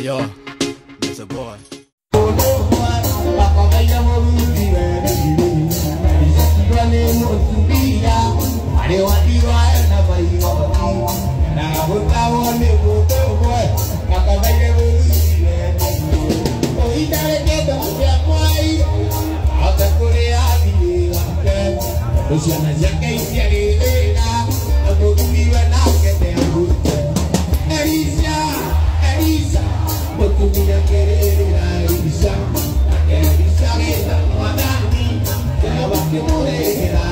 yo, that's a boy. Luciana ya que hiciera la motiva na que te guste Elisa por tu vida querer Elisa que la madani que va que morera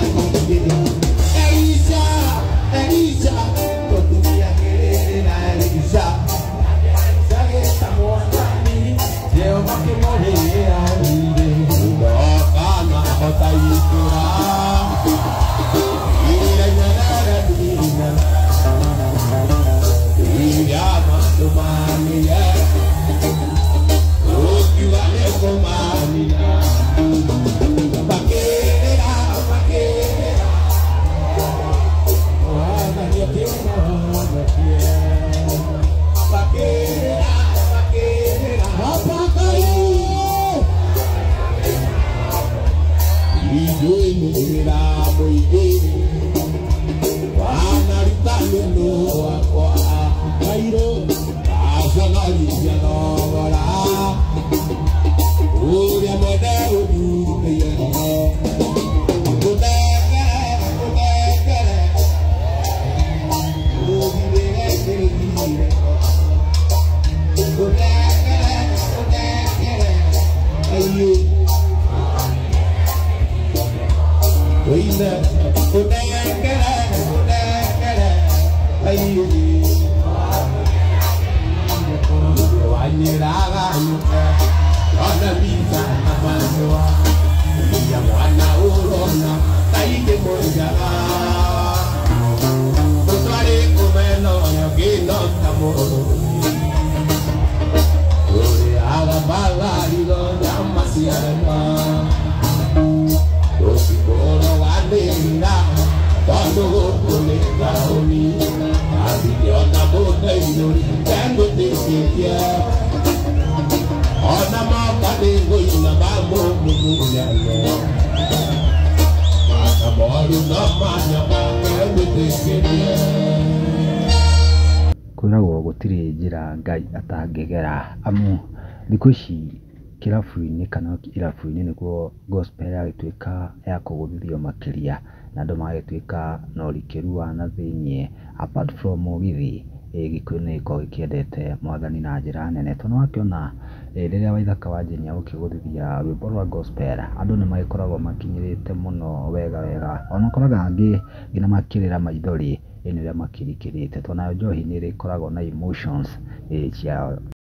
Elisa por tu vida querer Elisa que esta madani que va que morera no kana hota yura Kwiragwo gutiri njira Ngai atangigera amu thikũ ici kĩrabu-inĩ kana irabu-inĩ nĩguo gospel yagĩtuĩka ya kũgũthithio makĩria na andũ magagĩtuĩka na ũrikĩru wa na thĩiniĩ apart from mũgithi Gĩkũyũ nĩ gĩkoragwo gĩkĩendete Mwathani na njĩra nene tondũ nĩwakĩona rĩrĩa Waithaka wa Njĩhi agũkĩgũthithia rwĩmbo rwa gospel andũ nĩ magĩkoragwo makinyĩrĩte mũno wega ona ũkoraga angĩ nginya makĩrĩra maithori nĩ ũrĩa makĩrikĩrĩte tondũ nayo njohi nĩ ĩkoragwo na emotions ciao.